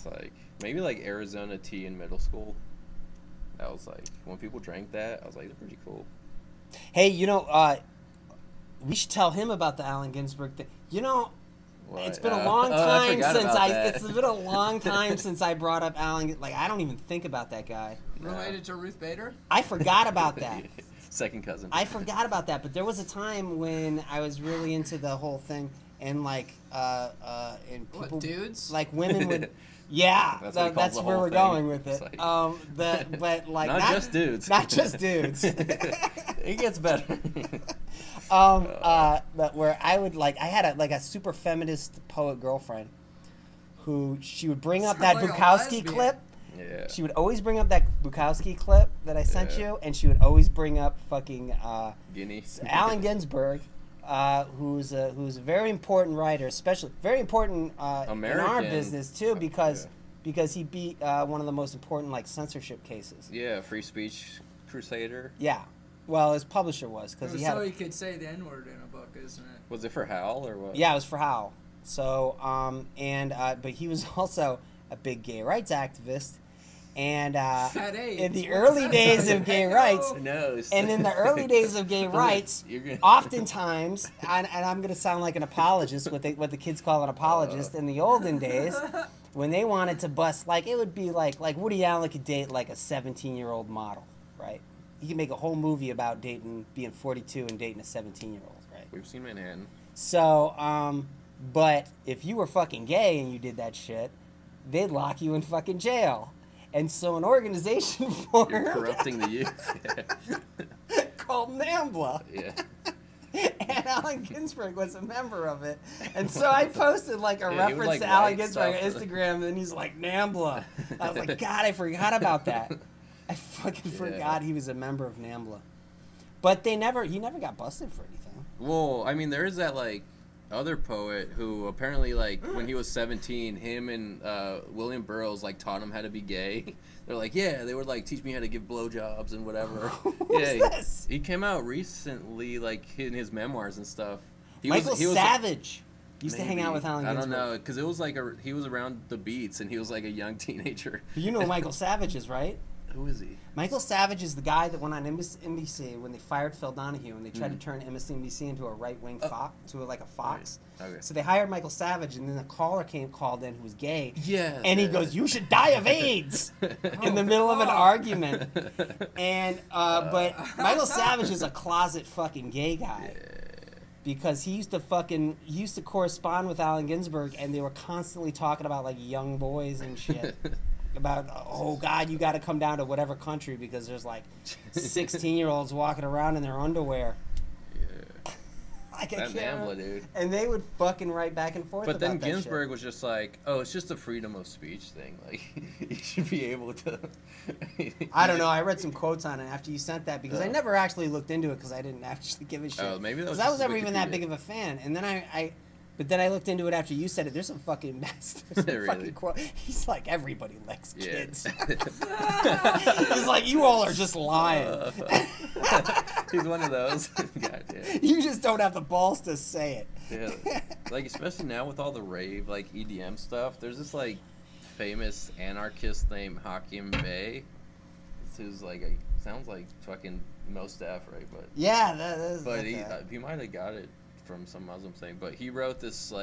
It's like maybe like Arizona tea in middle school. That was like when people drank that, I was like, they're pretty cool. Hey, we should tell him about the Allen Ginsberg thing. What? It's been a long time It's been a long time since I brought up Allen. Like, I don't even think about that guy. Related to Ruth Bader? I forgot about that. Second cousin. I forgot about that, but there was a time when I was really into the whole thing, and and people, what, dudes? like women would. Yeah, that's where we're going with it. But not just dudes. Not just dudes. It gets better. But where I would I had a super feminist poet girlfriend, who she would bring up that Bukowski clip. Yeah. She would always bring up that Bukowski clip that I sent you, and she would always bring up fucking Allen Ginsberg. Who's a very important writer, especially very important in our business too, because he beat one of the most important censorship cases. Yeah, free speech crusader. Yeah, well, his publisher was because he had. So you could say the N-word in a book, isn't it? Was it for Hal or what? Yeah, it was for Hal. So but he was also a big gay rights activist. And in the early days of gay rights, oftentimes, and I'm going to sound like an apologist, what the kids call an apologist. In the olden days, when they wanted to bust, it would be like Woody Allen could date a 17-year-old model, right? He could make a whole movie about being 42 and dating a 17-year-old, right? We've seen Manhattan. So, but if you were fucking gay and you did that shit, they'd lock you in fucking jail. And so an organization formed. You're corrupting the youth. Yeah. Called NAMBLA. Yeah. And Allen Ginsberg was a member of it. And so I posted a reference to Allen Ginsberg on Instagram, and he's like, NAMBLA. I was like, God, I forgot about that. I fucking forgot he was a member of NAMBLA. But he never got busted for anything. Well, I mean, there is that other poet who apparently when he was 17, him and William Burroughs taught him how to be gay. They're they would teach me how to give blowjobs and whatever. Who's he came out recently in his memoirs and stuff. Michael Savage used to hang out with Allen Ginsberg. I don't know, because it was he was around the Beats and he was a young teenager. You know who Michael Savage is, right? Who is he? Michael Savage is the guy that went on NBC when they fired Phil Donahue and they tried to turn MSNBC into a right-wing fox, a fox. Right. Okay. So they hired Michael Savage, and then the caller called in who was gay. Yeah. And he goes, "You should die of AIDS," in the middle of an argument. And but Michael Savage is a closet fucking gay guy. Yeah. Because he used to correspond with Allen Ginsberg, and they were constantly talking about young boys and shit. About, oh God, you got to come down to whatever country because there's 16-year-olds walking around in their underwear. Yeah. That's NAMBLA, dude. And they would fucking write back and forth. But then Ginsberg was just oh, it's just a freedom of speech thing. You should be able to. I don't know. I read some quotes on it after you sent that because I never actually looked into it because I didn't actually give a shit. Oh, maybe that was. Because I was never even that big of a fan, and then But then I looked into it after you said it. There's some fucking really? fucking quote. He's like, everybody likes kids. He's like, you all are just lying. He's one of those. God damn. You just don't have the balls to say it. Yeah. Especially now with all the rave, EDM stuff, there's this, famous anarchist named Hakim Bey. Who's, sounds like fucking Mos Def, right? But yeah, that is. But he might have got it from some Muslim thing, but he wrote this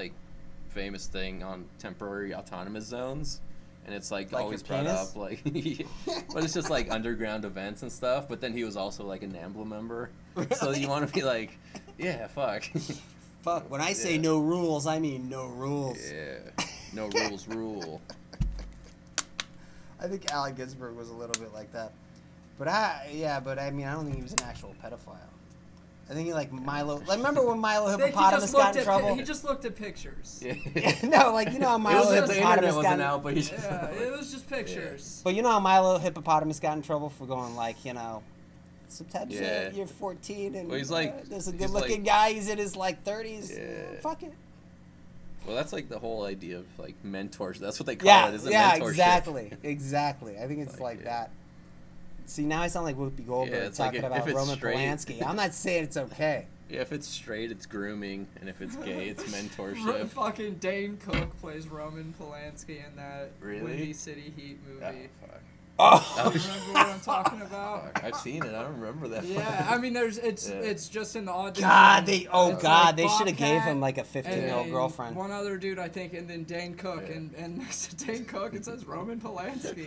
famous thing on temporary autonomous zones, and it's always brought up but it's just underground events and stuff. But then he was also a NAMBLA member, really? So you want to be yeah, fuck. Fuck. When I say no rules, I mean no rules. Yeah, no rules rule. I think Allen Ginsberg was a little bit like that, but I don't think he was an actual pedophile. I think he Milo. Remember when Milo Hippopotamus got in trouble? He just looked at pictures. Yeah. No, how Milo Hippopotamus got in trouble. Yeah, it was just pictures. But how Milo Hippopotamus got in trouble for going sometimes you're 14 and well, he's there's a good-looking guy. He's in his 30s. Yeah. Fuck it. Well, that's the whole idea of mentors. That's what they call it. Is a mentorship. Exactly. I think it's that. See, now I sound like Whoopi Goldberg talking about Roman Polanski. I'm not saying it's okay. Yeah, if it's straight, it's grooming, and if it's gay, it's mentorship. Fucking Dane Cook plays Roman Polanski in that Really? Windy City Heat movie. fuck. Oh, You remember what I'm talking about? Fuck, I've seen it. I don't remember that. Yeah, I mean, it's just in the audition. God, It's God, like they should have gave Bobcat him like a and 15-year-old then girlfriend. One other dude, I think, and then Dane Cook, Yeah. and next to Dane Cook it says Roman Polanski.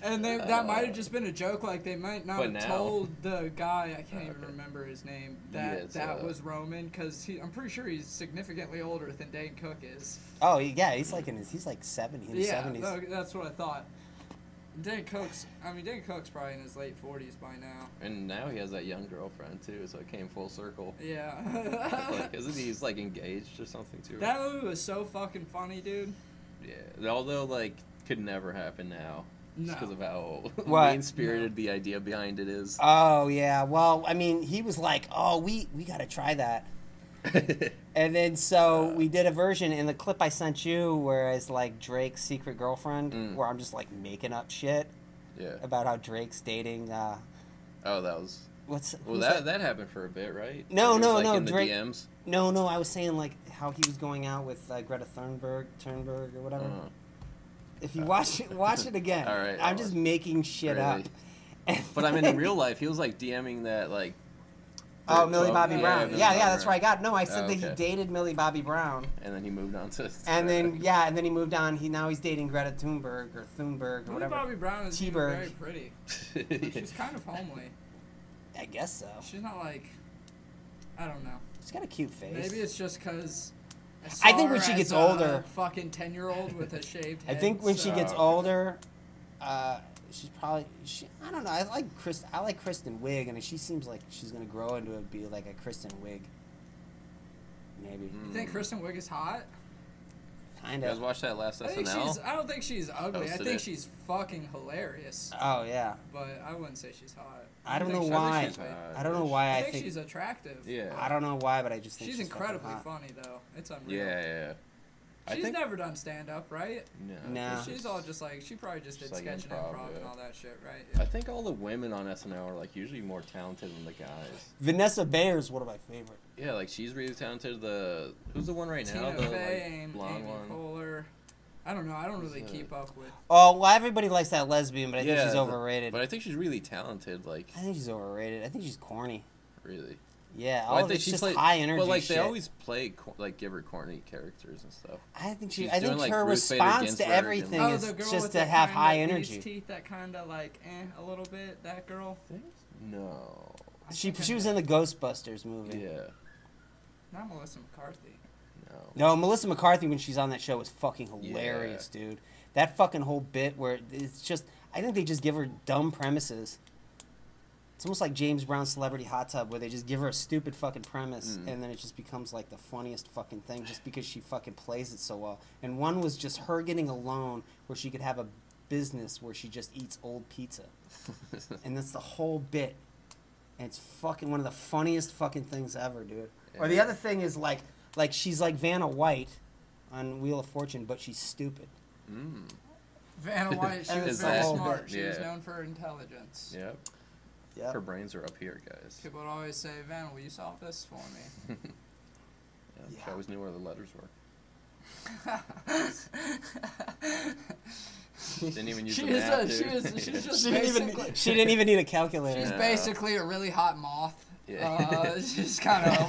And that might have just been a joke, like they might not But have now- told the guy, I can't even remember his name, that Yeah, it's, was Roman, because I'm pretty sure he's significantly older than Dane Cook is. Oh, yeah, he's like 70 in his Yeah, 70s. no, that's what I thought. Dane Cook's probably in his late 40s by now. And now he has that young girlfriend too, so it came full circle. Yeah. Like, isn't he's like engaged or something too? That movie was so fucking funny, dude. Yeah, although like could never happen now, just because of how What? mean-spirited the idea behind it is. Oh, yeah. Well, I mean, he was like, oh, we got to try that. And then so we did a version in the clip I sent you where it's like Drake's secret girlfriend, where I'm just like making up shit Yeah. about how Drake's dating. Oh, that was. Who's That happened for a bit, right? No, It was, no, like, no, In the Drake- DMs. No, I was saying like how he was going out with Greta Thunberg or whatever. If you watch it again. All right, I'm I'll just watch. making shit up. Really? But I mean, in real life, he was like DMing that like. Oh, Millie Bobby Yeah, Brown. Millie Yeah, Bobby that's Brown. where I got. No, I said Oh, that he okay. dated Millie Bobby Brown. And then he moved on to. And then he moved on. Now he's dating Greta Thunberg or Millie whatever. Bobby Brown is even T-Berg. very pretty. She's kind of homely. I guess so. She's not like, I don't know. She's got a cute face. Maybe it's just because I think when she gets older- fucking 10-year-old with a shaved I head. think when she gets so- older, she's probably. I don't know. I like Kristen Wiig, and she seems like she's gonna grow into be like a Kristen Wiig. Maybe. You think Kristen Wiig is hot? Kind You guys of. watched that last I SNL? don't think she's ugly. I Posted think it. she's fucking hilarious. Oh yeah. But I wouldn't say she's hot. I don't know think why. she's hot. I don't know why I think she's attractive. Yeah. I don't know why, but I just think She's she's incredibly fucking hot. funny though. It's unreal. Yeah. I She's think. never done stand up, right? No. No. She's all just like she probably just did Just like sketch and improv, improv and yeah. all that shit, right? I think all the women on SNL are like usually more talented than the guys. Vanessa Bayer's one of my favorite. Yeah, like she's really talented. Who's the one right now? Tina The Fey, like, blonde Amy one. Poehler. I don't know. I don't really Who's keep up with. Oh well, everybody likes that lesbian, but I think she's overrated. But I think she's really talented. Like I think she's overrated. I think she's corny. really. Yeah, Well, I all think it's she just played- high energy. But like shit. they always play like give her corny characters and stuff. I think she's I think doing, like, her Ruth Bader response Ginsburg to and, everything like- is the girl just with to the have kinda high beach energy. teeth that kind of like a little bit. That girl. No. She was in the Ghostbusters movie. Yeah. Not Melissa McCarthy. No. No, Melissa McCarthy when she's on that show is fucking hilarious, dude. That fucking whole bit where it's just I think they just give her dumb premises. It's almost like James Brown's Celebrity Hot Tub where they just give her a stupid fucking premise and then it just becomes like the funniest fucking thing just because she fucking plays it so well. And one was just her getting a loan where she could have a business where she just eats old pizza. And that's the whole bit. And it's fucking one of the funniest fucking things ever, dude. Yeah. Or the other thing is like she's like Vanna White on Wheel of Fortune, but she's stupid. Vanna White. She And was it's very the whole smart. bit. She was Yeah. known for her intelligence. Yep. Yeah. Her brains are up here, guys. People would always say, "Vanna, will you solve this for me?" Yeah, She always knew where the letters were. Didn't even use the math, dude. She's just She basically. didn't even need a calculator. She's Yeah. basically a really hot moth. Yeah. She's kind of.